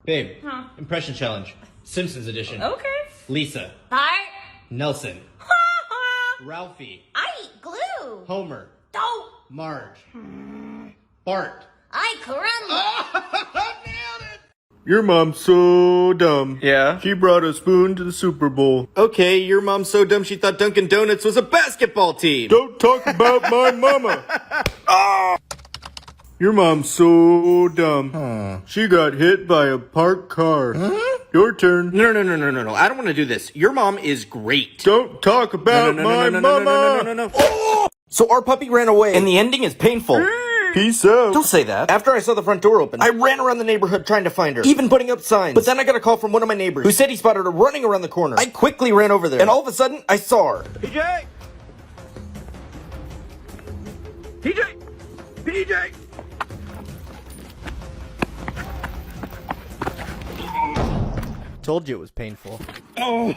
Babe, impression challenge. Simpsons edition. Okay. Lisa. Bart. Nelson. Ralphie. I eat glue. Homer. Don't. Marge. Bart. I caramba. Nailed it! Your mom's so dumb. Yeah? She brought a spoon to the Super Bowl. Okay, your mom's so dumb she thought Dunkin' Donuts was a basketball team. Don't talk about my mama. Ah! Your mom's so dumb. She got hit by a parked car. Your turn. No. I don't want to do this. Your mom is great. Don't talk about my mama. No. Oh! So our puppy ran away, and the ending is painful. Peace out. Don't say that. After I saw the front door open, I ran around the neighborhood trying to find her, even putting up signs. But then I got a call from one of my neighbors who said he spotted her running around the corner. I quickly ran over there, and all of a sudden, I saw her. PJ! Told you it was painful. Oh,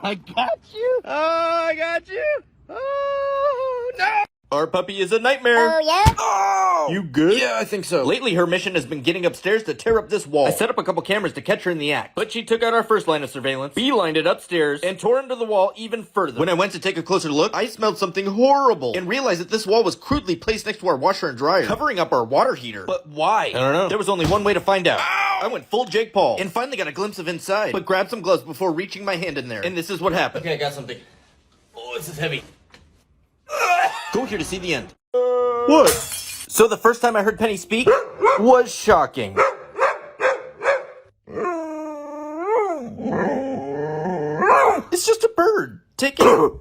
I got you. Oh, I got you. Oh, no. Our puppy is a nightmare. Oh, yeah? Oh! You good? Yeah, I think so. Lately, her mission has been getting upstairs to tear up this wall. I set up a couple cameras to catch her in the act, but she took out our first line of surveillance, beelined it upstairs, and tore into the wall even further. When I went to take a closer look, I smelled something horrible and realized that this wall was crudely placed next to our washer and dryer, covering up our water heater. But why? I don't know. There was only one way to find out. Ow! I went full Jake Paul and finally got a glimpse of inside, but grabbed some gloves before reaching my hand in there. And this is what happened. Okay, I got something. Oh, this is heavy. Go here to see the end. What? So the first time I heard Penny speak was shocking. It's just a bird. Take it.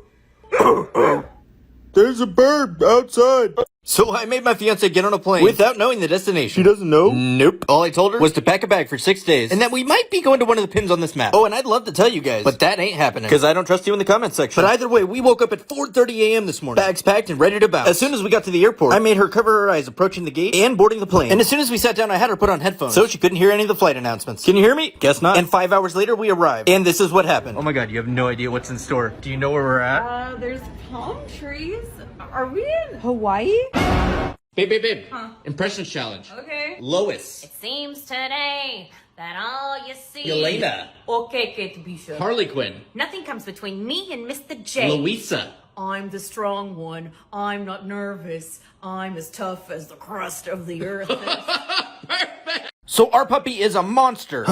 There's a bird outside. So I made my fiance get on a plane without knowing the destination. She doesn't know? Nope. All I told her was to pack a bag for 6 days and that we might be going to one of the pins on this map. Oh, and I'd love to tell you guys, but that ain't happening because I don't trust you in the comment section. But either way, we woke up at 4:30 a.m. this morning, bags packed and ready to bounce. As soon as we got to the airport, I made her cover her eyes approaching the gate and boarding the plane. And as soon as we sat down, I had her put on headphones so she couldn't hear any of the flight announcements. Can you hear me? Guess not. And 5 hours later, we arrived. And this is what happened. Oh my god, you have no idea what's in store. Do you know where we're at? There's palm trees. Are we in Hawaii? Babe. Impressions challenge. Okay. Lois. It seems today that all you see. Elena. Okay, Kate Bishop. Harley Quinn. Nothing comes between me and Mr. J. Louisa. I'm the strong one. I'm not nervous. I'm as tough as the crust of the earth is. So our puppy is a monster.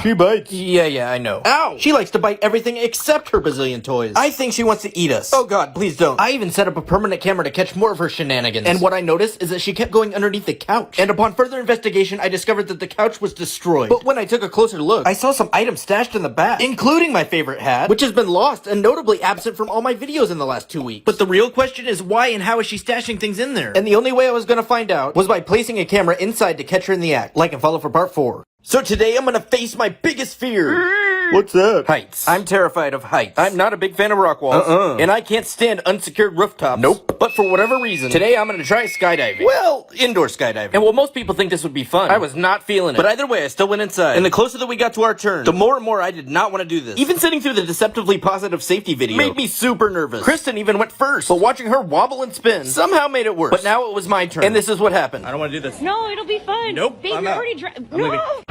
She bites. Yeah, I know. Ow! She likes to bite everything except her bazillion toys. I think she wants to eat us. Oh god, please don't. I even set up a permanent camera to catch more of her shenanigans. And what I noticed is that she kept going underneath the couch. And upon further investigation, I discovered that the couch was destroyed. But when I took a closer look, I saw some items stashed in the back, including my favorite hat, which has been lost and notably absent from all my videos in the last 2 weeks. But the real question is why and how is she stashing things in there? And the only way I was gonna find out was by placing a camera inside to catch her in the act. Like and follow for part 4. So today I'm gonna face my biggest fear. What's that? Heights. I'm terrified of heights. I'm not a big fan of rock walls. And I can't stand unsecured rooftops. Nope. But for whatever reason, today I'm gonna try skydiving. Well, indoor skydiving. And while most people think this would be fun, I was not feeling it. But either way, I still went inside. And the closer that we got to our turn, the more and more I did not want to do this. Even sitting through the deceptively positive safety video made me super nervous. Kristen even went first, but watching her wobble and spin somehow made it worse. But now it was my turn. And this is what happened. I don't want to do this. No, it'll be fun. Nope, Babe, I'm you're out. already No!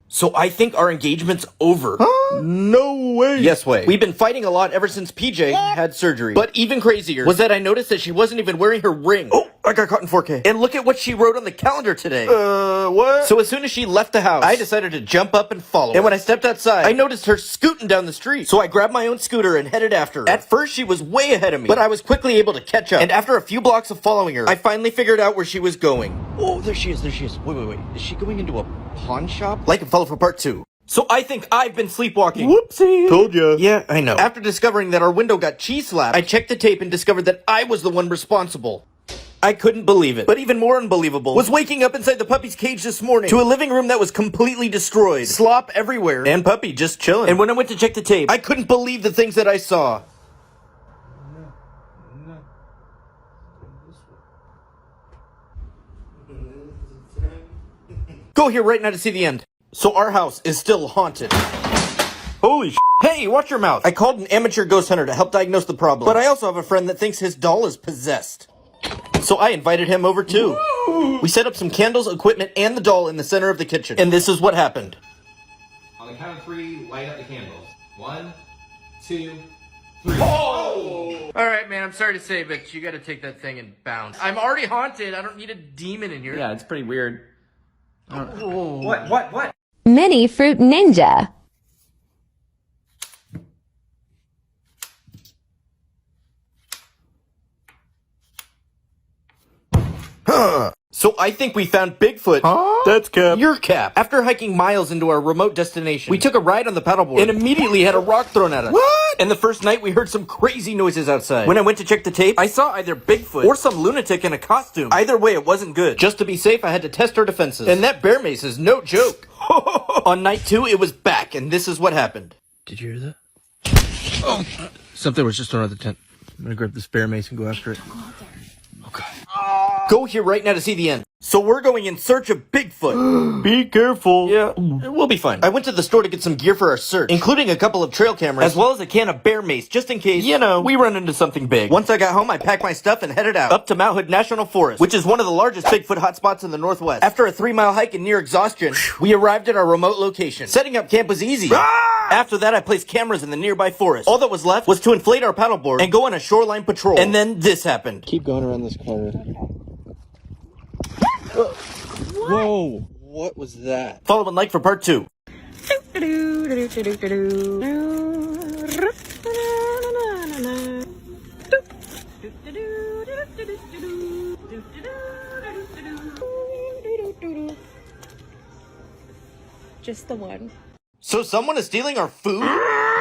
So I think our engagement's over. No way. Yes way. We've been fighting a lot ever since PJ had surgery. But even crazier was that I noticed that she wasn't even wearing her ring. Oh, I got caught in 4K. And look at what she wrote on the calendar today. What? So as soon as she left the house, I decided to jump up and follow her. And when I stepped outside, I noticed her scooting down the street. So I grabbed my own scooter and headed after her. At first, she was way ahead of me, but I was quickly able to catch up. And after a few blocks of following her, I finally figured out where she was going. Oh, there she is. Wait. Is she going into a pawn shop? Like and follow for part 2. So I think I've been sleepwalking. Whoopsie. Told ya. Yeah, I know. After discovering that our window got cheese slapped, I checked the tape and discovered that I was the one responsible. I couldn't believe it. But even more unbelievable was waking up inside the puppy's cage this morning to a living room that was completely destroyed. Slop everywhere. And puppy just chilling. And when I went to check the tape, I couldn't believe the things that I saw. Go here right now to see the end. So our house is still haunted. Holy sh**. Hey, watch your mouth. I called an amateur ghost hunter to help diagnose the problem. But I also have a friend that thinks his doll is possessed. So I invited him over too. We set up some candles, equipment, and the doll in the center of the kitchen. And this is what happened. On the count of 3, light up the candles. 1, 2, 3. Oh! Alright, man, I'm sorry to say, but you gotta take that thing and bounce. I'm already haunted. I don't need a demon in here. Yeah, it's pretty weird. What? Mini Fruit Ninja. So I think we found Bigfoot. That's Cap. Your Cap. After hiking miles into our remote destination, we took a ride on the paddleboard and immediately had a rock thrown at us. What? And the first night we heard some crazy noises outside. When I went to check the tape, I saw either Bigfoot or some lunatic in a costume. Either way, it wasn't good. Just to be safe, I had to test our defenses. And that bear mace is no joke. On night 2, it was back, and this is what happened. Did you hear that? Oh, something was just thrown at the tent. I'm gonna grab this bear mace and go after it. Okay. Go here right now to see the end. So we're going in search of Bigfoot. Be careful. Yeah, we'll be fine. I went to the store to get some gear for our search, including a couple of trail cameras, as well as a can of bear mace, just in case, you know, we run into something big. Once I got home, I packed my stuff and headed out, up to Mount Hood National Forest, which is one of the largest Bigfoot hotspots in the Northwest. After a 3-mile hike and near exhaustion, we arrived at our remote location. Setting up camp was easy. After that, I placed cameras in the nearby forest. All that was left was to inflate our paddleboard and go on a shoreline patrol. And then this happened. Keep going around this corner. Whoa! What was that? Follow and like for part 2. Just the one. So someone is stealing our food?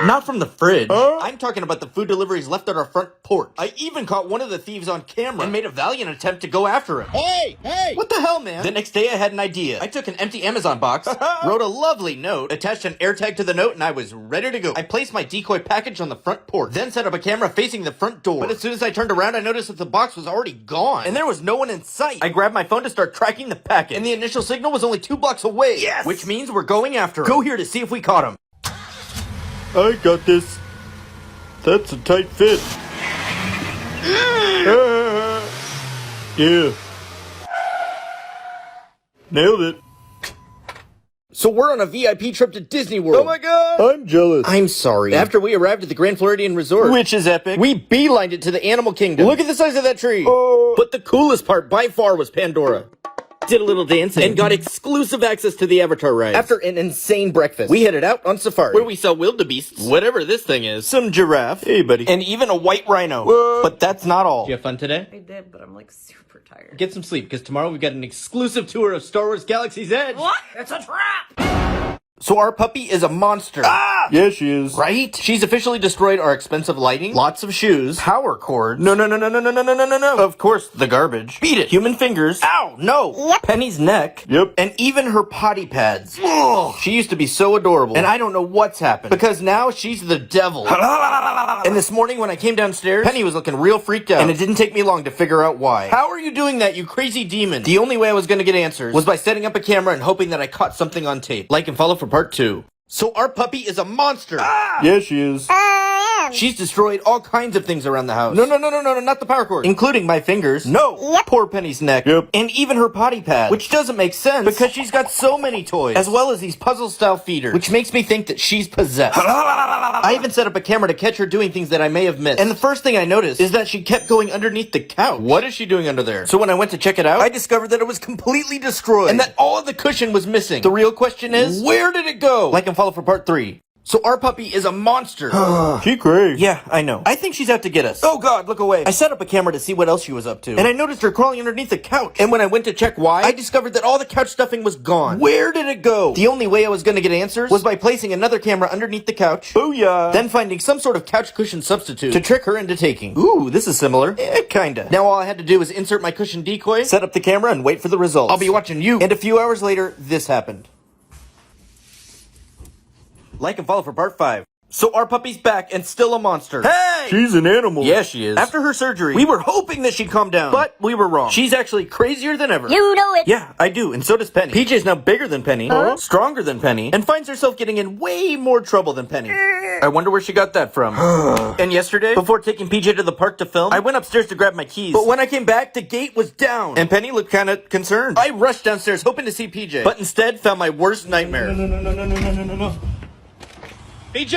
Not from the fridge. I'm talking about the food deliveries left at our front porch. I even caught one of the thieves on camera and made a valiant attempt to go after him. Hey! What the hell, man? The next day I had an idea. I took an empty Amazon box, wrote a lovely note, attached an air tag to the note, and I was ready to go. I placed my decoy package on the front porch, then set up a camera facing the front door. But as soon as I turned around, I noticed that the box was already gone, and there was no one in sight. I grabbed my phone to start tracking the package, and the initial signal was only 2 blocks away. Yes! Which means we're going after him. Go here to see if we caught him. I got this. That's a tight fit. Yeah. Nailed it. So we're on a VIP trip to Disney World. Oh my god! I'm jealous. I'm sorry. After we arrived at the Grand Floridian Resort, which is epic, we beelined it to the Animal Kingdom. Look at the size of that tree. But the coolest part by far was Pandora. Did a little dancing and got exclusive access to the Avatar ride. After an insane breakfast, we headed out on safari, where we saw wildebeests, whatever this thing is, some giraffe, Hey, buddy. and even a white rhino. But that's not all. Did you have fun today? I did, but I'm like super tired. Get some sleep, because tomorrow we've got an exclusive tour of Star Wars Galaxy's Edge. What? It's a trap! So our puppy is a monster. Yeah, she is. Right? She's officially destroyed our expensive lighting, lots of shoes, power cords. No. Of course, the garbage. Beat it. Human fingers. Ow, no. Yep. Penny's neck. Yep. And even her potty pads. Ugh. She used to be so adorable. And I don't know what's happened. Because now she's the devil. And this morning when I came downstairs, Penny was looking real freaked out. And it didn't take me long to figure out why. How are you doing that, you crazy demon? The only way I was gonna get answers was by setting up a camera and hoping that I caught something on tape. Like and follow for part 2. So our puppy is a monster. Yeah, she is. She's destroyed all kinds of things around the house. No, not the power cord. Including my fingers. No. Yep. Poor Penny's neck. Yep. And even her potty pad. Which doesn't make sense. Because she's got so many toys. As well as these puzzle-style feeders. Which makes me think that she's possessed. I even set up a camera to catch her doing things that I may have missed. And the first thing I noticed is that she kept going underneath the couch. What is she doing under there? So when I went to check it out, I discovered that it was completely destroyed. And that all of the cushion was missing. The real question is, where did it go? Like and follow for part 3. So our puppy is a monster. She crazy. Yeah, I know. I think she's out to get us. Oh god, look away. I set up a camera to see what else she was up to. And I noticed her crawling underneath the couch. And when I went to check why, I discovered that all the couch stuffing was gone. Where did it go? The only way I was gonna get answers was by placing another camera underneath the couch. Booyah. Then finding some sort of couch cushion substitute to trick her into taking. Ooh, this is similar. Kinda. Now all I had to do was insert my cushion decoy, set up the camera, and wait for the results. I'll be watching you. And a few hours later, this happened. Like and follow for part 5. So our puppy's back and still a monster. Hey! She's an animal. Yeah, she is. After her surgery, we were hoping that she'd calm down, but we were wrong. She's actually crazier than ever. You know it. Yeah, I do, and so does Penny. PJ's now bigger than Penny, stronger than Penny, and finds herself getting in way more trouble than Penny. I wonder where she got that from. And yesterday, before taking PJ to the park to film, I went upstairs to grab my keys, but when I came back, the gate was down, and Penny looked kind of concerned. I rushed downstairs hoping to see PJ, but instead found my worst nightmare. No. PJ!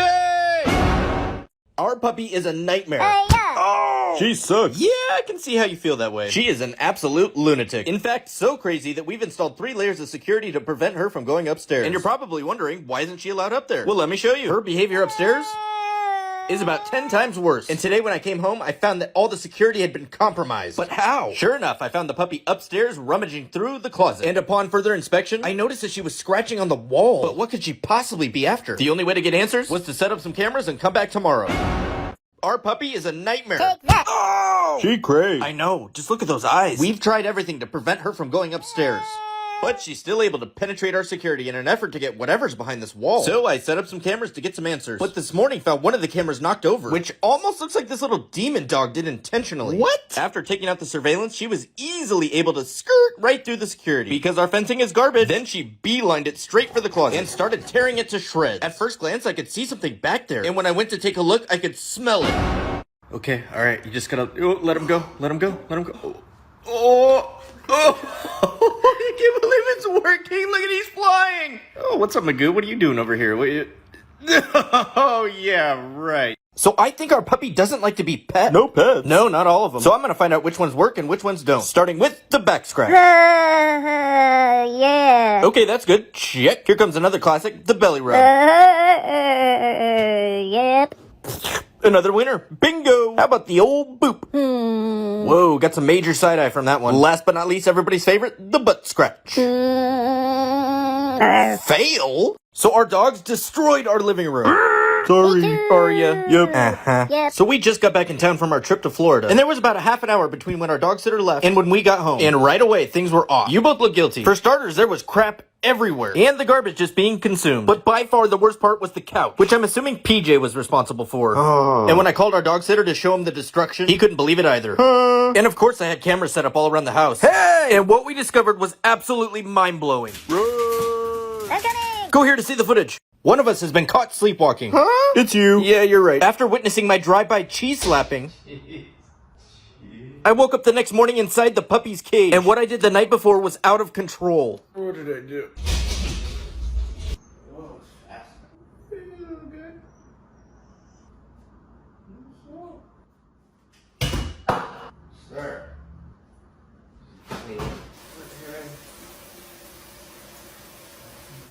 Our puppy is a nightmare. Oh! She sucks. Yeah, I can see how you feel that way. She is an absolute lunatic. In fact, so crazy that we've installed 3 layers of security to prevent her from going upstairs. And you're probably wondering, why isn't she allowed up there? Well, let me show you. Her behavior upstairs is about 10 times worse. And today when I came home, I found that all the security had been compromised. But how? Sure enough, I found the puppy upstairs rummaging through the closet. And upon further inspection, I noticed that she was scratching on the wall. But what could she possibly be after? The only way to get answers was to set up some cameras and come back tomorrow. Our puppy is a nightmare. Take that. Oh! She crazy. I know. Just look at those eyes. We've tried everything to prevent her from going upstairs. But she's still able to penetrate our security in an effort to get whatever's behind this wall. So I set up some cameras to get some answers. But this morning found one of the cameras knocked over, which almost looks like this little demon dog did intentionally. What? After taking out the surveillance, she was easily able to skirt right through the security. Because our fencing is garbage, then she beelined it straight for the closet and started tearing it to shreds. At first glance, I could see something back there. And when I went to take a look, I could smell it. Okay, alright, you just gotta let him go. Let him go. Let him go. Oh, I can't believe it's working. Look at he's flying. Oh, what's up, Magoo? What are you doing over here? Oh, yeah, right. So I think our puppy doesn't like to be pet. No pets. No, not all of them. So I'm gonna find out which ones work and which ones don't. Starting with the back scratch. Yeah. Okay, that's good. Check. Here comes another classic, the belly rub. Yep. Another winner. Bingo. How about the old boop? Whoa, got some major side eye from that one. Last but not least, everybody's favorite, the butt scratch. Fail? So our dogs destroyed our living room. Sorry. Are ya? Yep. Uh-huh. Yep. So we just got back in town from our trip to Florida. And there was about a half an hour between when our dog sitter left and when we got home. And right away, things were off. You both look guilty. For starters, there was crap everywhere. And the garbage just being consumed. But by far the worst part was the couch, which I'm assuming PJ was responsible for. Oh. And when I called our dog sitter to show him the destruction, he couldn't believe it either. And of course I had cameras set up all around the house. Hey! And what we discovered was absolutely mind-blowing. Go here to see the footage. One of us has been caught sleepwalking. It's you. Yeah, you're right. After witnessing my drive-by cheese slapping, I woke up the next morning inside the puppy's cage. And what I did the night before was out of control. What did I do?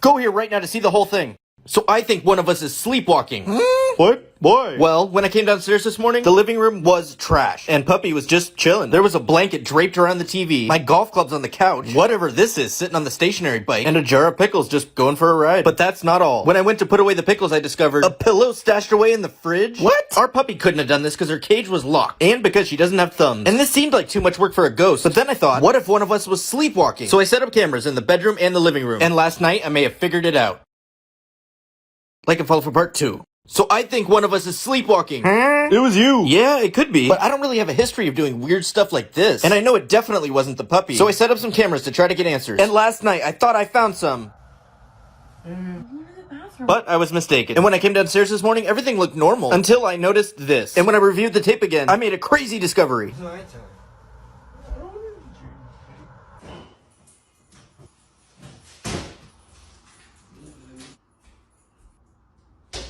Go here right now to see the whole thing. So I think one of us is sleepwalking. What? Why? Well, when I came downstairs this morning, the living room was trash. And Puppy was just chilling. There was a blanket draped around the TV, my golf clubs on the couch, whatever this is sitting on the stationary bike, and a jar of pickles just going for a ride. But that's not all. When I went to put away the pickles, I discovered a pillow stashed away in the fridge. What? Our puppy couldn't have done this because her cage was locked, and because she doesn't have thumbs. And this seemed like too much work for a ghost. But then I thought, what if one of us was sleepwalking? So I set up cameras in the bedroom and the living room. And last night, I may have figured it out. Like and follow for part 2. So I think one of us is sleepwalking. It was you. Yeah, it could be. But I don't really have a history of doing weird stuff like this. And I know it definitely wasn't the puppy. So I set up some cameras to try to get answers. And last night, I thought I found some. But I was mistaken. And when I came downstairs this morning, everything looked normal. Until I noticed this. And when I reviewed the tape again, I made a crazy discovery.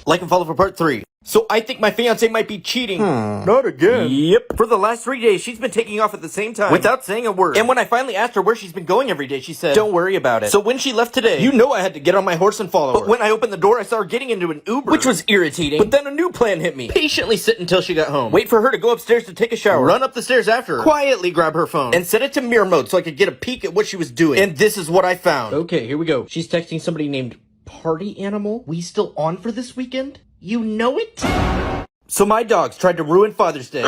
Like and follow for part 3. So I think my fiance might be cheating. Not again. Yep. For the last 3 days, she's been taking off at the same time without saying a word. And when I finally asked her where she's been going every day, she said, "Don't worry about it." So when she left today, you know I had to get on my horse and follow her. But when I opened the door, I saw her getting into an Uber, which was irritating. But then a new plan hit me. Patiently sit until she got home. Wait for her to go upstairs to take a shower. Run up the stairs after her. Quietly grab her phone. And set it to mirror mode so I could get a peek at what she was doing. And this is what I found. Okay, here we go. She's texting somebody named Party Animal. We still on for this weekend? You know it? So my dogs tried to ruin Father's Day.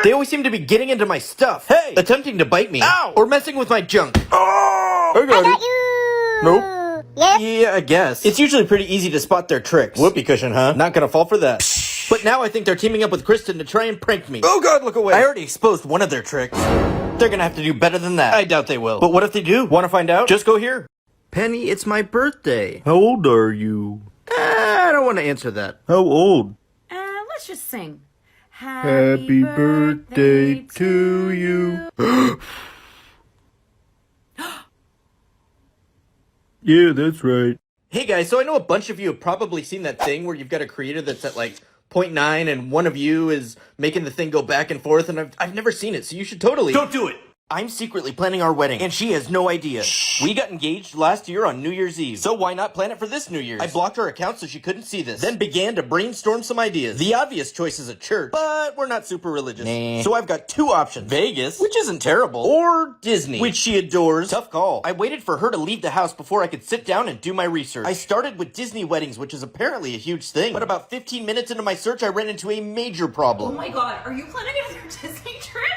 They always seem to be getting into my stuff. Hey! Attempting to bite me. Ow! Or messing with my junk. I got it. You. Nope. Yeah, I guess. It's usually pretty easy to spot their tricks. Whoopee cushion, huh? Not gonna fall for that. But now I think they're teaming up with Kristen to try and prank me. Oh god, look away. I already exposed one of their tricks. They're gonna have to do better than that. I doubt they will. But what if they do? Wanna find out? Just go here. Penny, it's my birthday. How old are you? I don't want to answer that. How old? Let's just sing. Happy birthday to you. Yeah, that's right. Hey guys, so I know a bunch of you have probably seen that thing where you've got a creator that's at like 0.9 and one of you is making the thing go back and forth, and I've never seen it, so you should totally... Don't do it! I'm secretly planning our wedding, and she has no idea. Shh. We got engaged last year on New Year's Eve, so why not plan it for this New Year's? I blocked her account so she couldn't see this, then began to brainstorm some ideas. The obvious choice is a church, but we're not super religious. Nah. So I've got two options. Vegas, which isn't terrible, or Disney, which she adores. Tough call. I waited for her to leave the house before I could sit down and do my research. I started with Disney weddings, which is apparently a huge thing, but about 15 minutes into my search, I ran into a major problem. Oh my god, are you planning another Disney trip?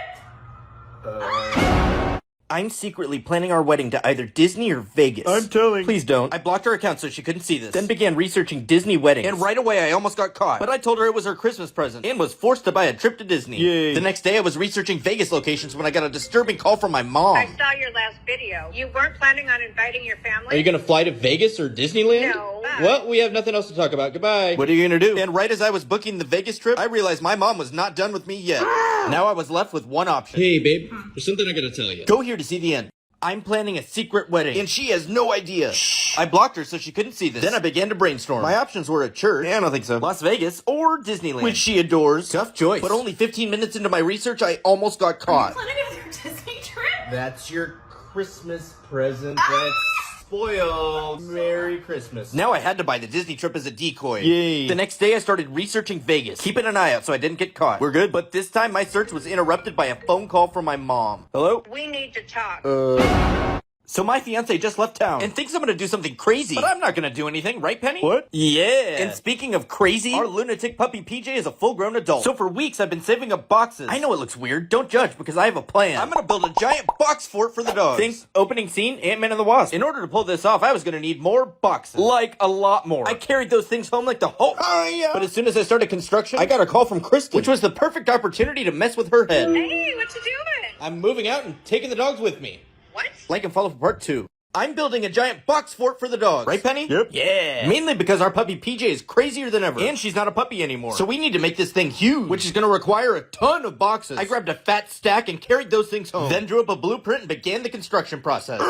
I'm secretly planning our wedding to either Disney or Vegas. I'm telling. Please don't. I blocked her account so she couldn't see this. Then began researching Disney weddings. And right away I almost got caught. But I told her it was her Christmas present and was forced to buy a trip to Disney. Yay. The next day I was researching Vegas locations when I got a disturbing call from my mom. I saw your last video. You weren't planning on inviting your family? Are you gonna fly to Vegas or Disneyland? No. Well, we have nothing else to talk about. Goodbye. What are you gonna do? And right as I was booking the Vegas trip, I realized my mom was not done with me yet. Now I was left with one option. Hey, babe. There's something I gotta tell you. Go here to see the end. I'm planning a secret wedding, and she has no idea. Shh. I blocked her so she couldn't see this. Then I began to brainstorm. My options were a church, I don't think so, Las Vegas, or Disneyland, which she adores. Tough choice. But only 15 minutes into my research, I almost got caught. Are you planning another Disney trip? That's your Christmas present. That's spoiled. Merry Christmas. Now I had to buy the Disney trip as a decoy. Yay. The next day I started researching Vegas, keeping an eye out so I didn't get caught. We're good. But this time my search was interrupted by a phone call from my mom. Hello? We need to talk. So my fiance just left town and thinks I'm gonna do something crazy. But I'm not gonna do anything, right, Penny? What? Yeah. And speaking of crazy, our lunatic puppy PJ is a full-grown adult. So for weeks I've been saving up boxes. I know it looks weird. Don't judge because I have a plan. I'm gonna build a giant box fort for the dogs. Think opening scene, Ant-Man and the Wasp. In order to pull this off, I was gonna need more boxes. Like a lot more. I carried those things home like the Hulk. But as soon as I started construction, I got a call from Kristen, which was the perfect opportunity to mess with her head. Hey, what you doing? I'm moving out and taking the dogs with me. What? Like and follow for part 2. I'm building a giant box fort for the dogs. Right, Penny? Yep. Yeah. Mainly because our puppy PJ is crazier than ever. And she's not a puppy anymore. So we need to make this thing huge, which is going to require a ton of boxes. I grabbed a fat stack and carried those things home. Then drew up a blueprint and began the construction process.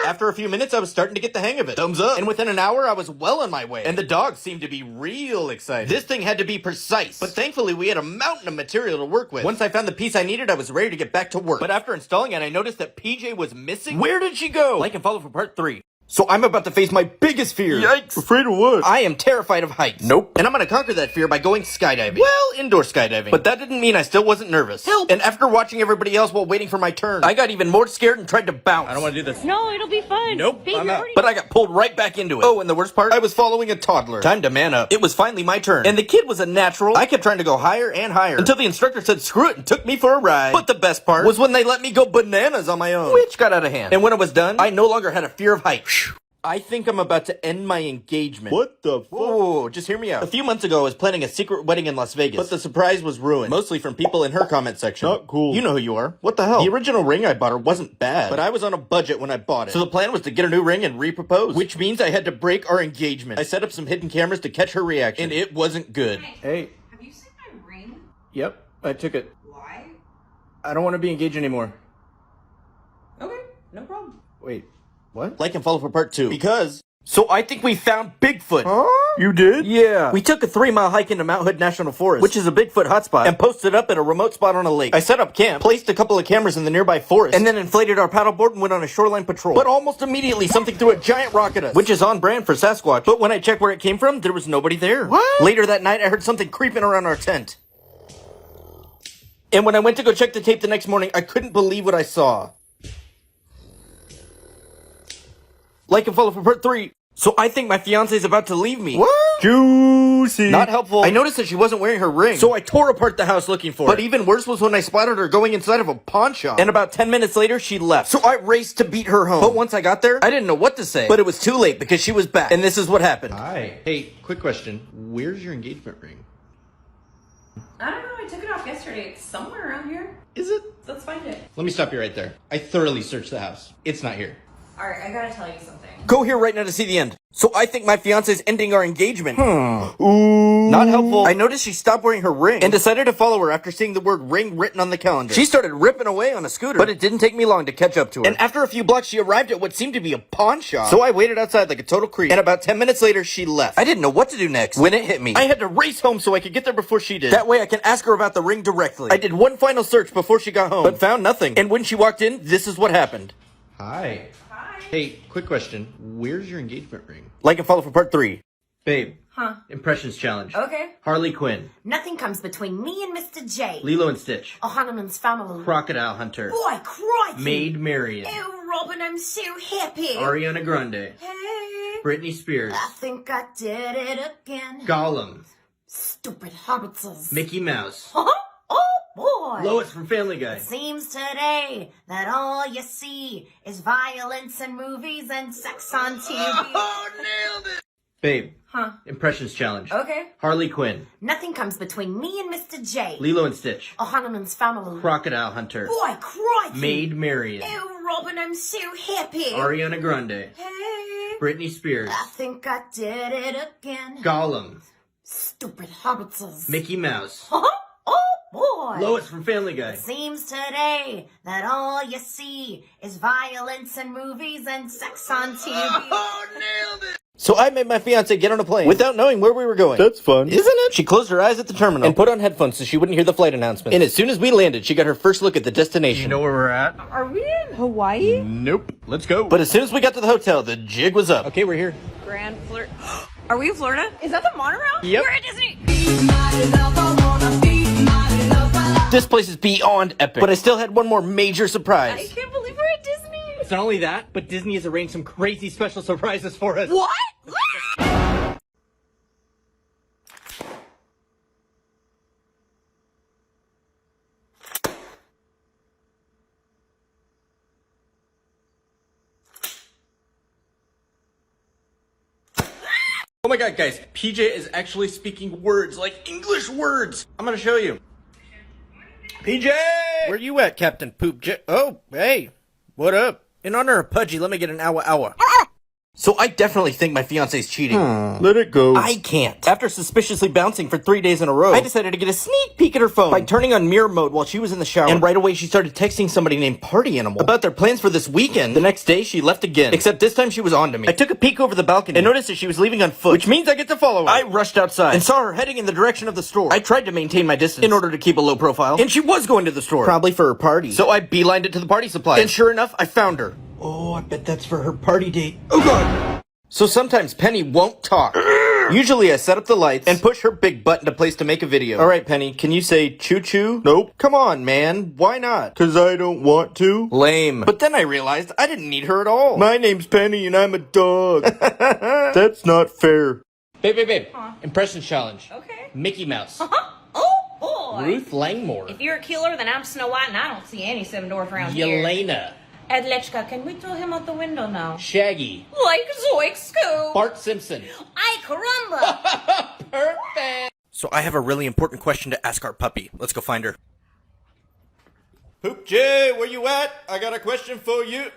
After a few minutes, I was starting to get the hang of it. Thumbs up. And within an hour, I was well on my way. And the dogs seemed to be real excited. This thing had to be precise. But thankfully, we had a mountain of material to work with. Once I found the piece I needed, I was ready to get back to work. But after installing it, I noticed that PJ was missing. Where did she go? Like and follow for part 3. So I'm about to face my biggest fear. Yikes. Afraid of what? I am terrified of heights. Nope. And I'm gonna conquer that fear by going skydiving. Well, indoor skydiving. But that didn't mean I still wasn't nervous. Help! And after watching everybody else while waiting for my turn, I got even more scared and tried to bounce. I don't want to do this. No, it'll be fun. Nope, Babe, I'm you're out. already- But I got pulled right back into it. Oh, and the worst part? I was following a toddler. Time to man up. It was finally my turn. And the kid was a natural. I kept trying to go higher and higher until the instructor said screw it and took me for a ride. But the best part was when they let me go bananas on my own, which got out of hand. And when it was done, I no longer had a fear of heights. I think I'm about to end my engagement. What the fuck? Whoa, just hear me out. A few months ago, I was planning a secret wedding in Las Vegas, but the surprise was ruined. Mostly from people in her comment section. Not cool. You know who you are. What the hell? The original ring I bought her wasn't bad, but I was on a budget when I bought it. So the plan was to get a new ring and re-propose, which means I had to break our engagement. I set up some hidden cameras to catch her reaction, and it wasn't good. Hey, have you seen my ring? Yep, I took it. Why? I don't want to be engaged anymore. Okay, no problem. Wait, what? Like and follow for part 2. Because... So I think we found Bigfoot. Huh? You did? Yeah. We took a 3-mile hike into Mount Hood National Forest, which is a Bigfoot hotspot, and posted up at a remote spot on a lake. I set up camp, placed a couple of cameras in the nearby forest, and then inflated our paddleboard and went on a shoreline patrol. But almost immediately, something threw a giant rock at us, which is on brand for Sasquatch. But when I checked where it came from, there was nobody there. What? Later that night, I heard something creeping around our tent. And when I went to go check the tape the next morning, I couldn't believe what I saw. Like and follow for part 3. So I think my fiance's about to leave me. What? Juicy. Not helpful. I noticed that she wasn't wearing her ring, so I tore apart the house looking for it. But even worse was when I spotted her going inside of a pawn shop. And about 10 minutes later, she left. So I raced to beat her home. But once I got there, I didn't know what to say. But it was too late because she was back. And this is what happened. Hi. Hey, quick question. Where's your engagement ring? I don't know. I took it off yesterday. It's somewhere around here. Is it? Let's find it. Let me stop you right there. I thoroughly searched the house. It's not here. All right, I gotta tell you something. Go here right now to see the end. So I think my fiance's ending our engagement. Ooh. Not helpful. I noticed she stopped wearing her ring and decided to follow her after seeing the word ring written on the calendar. She started ripping away on a scooter, but it didn't take me long to catch up to her. And after a few blocks, she arrived at what seemed to be a pawn shop. So I waited outside like a total creep. And about 10 minutes later, she left. I didn't know what to do next when it hit me. I had to race home so I could get there before she did. That way I can ask her about the ring directly. I did one final search before she got home, but found nothing. And when she walked in, this is what happened. Hi. Hey, quick question. Where's your engagement ring? Like and follow for part 3. Babe. Huh? Impressions challenge. Okay. Harley Quinn. Nothing comes between me and Mr. J. Lilo and Stitch. O'Hanlon's family. Crocodile Hunter. Boy, crikey. Maid Marian. Oh, Robin, I'm so happy. Ariana Grande. Hey. Britney Spears. I think I did it again. Gollum. Stupid hobbitses. Mickey Mouse. Huh? Oh, boy. Lois from Family Guy. It seems today that all you see is violence in movies and sex on TV. Oh, nailed it! Babe. Huh? Impressions challenge. Okay. Harley Quinn. Nothing comes between me and Mr. J. Lilo and Stitch. O'Hanlon's family. Crocodile Hunter. Boy, crikey. Maid Marian. Oh, Robin, I'm so happy. Ariana Grande. Hey. Britney Spears. I think I did it again. Gollum. Stupid hobbitses. Mickey Mouse. Huh? Oh, boy. Lois from Family Guy. It seems today that all you see is violence in movies and sex on TV. Oh, nailed it! So I made my fiance get on a plane without knowing where we were going. That's fun. Isn't it? She closed her eyes at the terminal and put on headphones so she wouldn't hear the flight announcement. And as soon as we landed, she got her first look at the destination. You know where we're at? Are we in Hawaii? Nope. Let's go. But as soon as we got to the hotel, the jig was up. Okay, we're here. Grand Flirt. Are we in Florida? Is that the monorail? Yep. We're at Disney. This place is beyond epic. But I still had one more major I surprise. can't believe we're at Disney. It's not only that, but Disney has arranged some crazy special surprises for us. What? Oh my god, guys. PJ is actually speaking words, like English words. I'm gonna show you. PJ! Where you at, Captain Poop J? Oh, hey. What up? In honor of Pudgy, let me get an hour. So I definitely think my fiance's cheating. Let it go. I can't. After suspiciously bouncing for 3 days in a row, I decided to get a sneak peek at her phone by turning on mirror mode while she was in the shower. And right away, she started texting somebody named Party Animal about their plans for this weekend. The next day, she left again. Except this time, she was on to me. I took a peek over the balcony and noticed that she was leaving on foot, which means I get to follow her. I rushed outside and saw her heading in the direction of the store. I tried to maintain my distance in order to keep a low profile, and she was going to the store. Probably for her party. So I beelined it to the party supply. And sure enough, I found her. Oh, I bet that's for her party date. Oh god! So sometimes Penny won't talk. Usually I set up the lights and push her big butt into place to make a video. Alright, Penny, can you say choo-choo? Nope. Come on, man. Why not? 'Cause I don't want to. Lame. But then I realized I didn't need her at all. My name's Penny and I'm a dog. That's not fair. Babe. Impressions challenge. Okay. Mickey Mouse. Oh, boy. Ruth Langmore. If you're a killer, then I'm Snow White, and I don't see any seven dwarf around here. Yelena. Adlechka, can we throw him out the window now? Shaggy. Like Zoic Scoop. Bart Simpson. Ay, caramba. Perfect. So I have a really important question to ask our puppy. Let's go find her. Poop J, where you at? I got a question for you.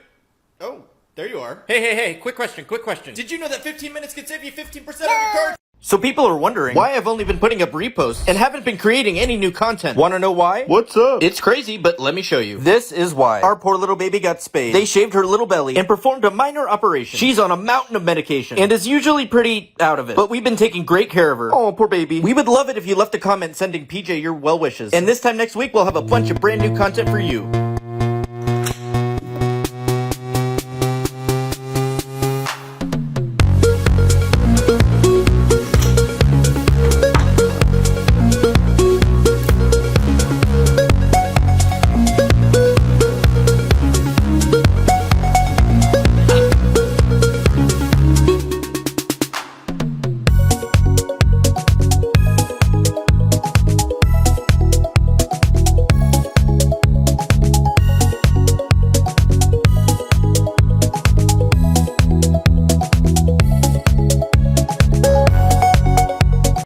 Oh, there you are. Hey, quick question. Did you know that 15 minutes can save you 15% of your card? So people are wondering why I've only been putting up reposts and haven't been creating any new content. Wanna know why? What's up? It's crazy, but let me show you. This is why. Our poor little baby got spayed. They shaved her little belly and performed a minor operation. She's on a mountain of medication and is usually pretty out of it. But we've been taking great care of her. Oh, poor baby. We would love it if you left a comment sending PJ your well wishes. And this time next week, we'll have a bunch of brand new content for you.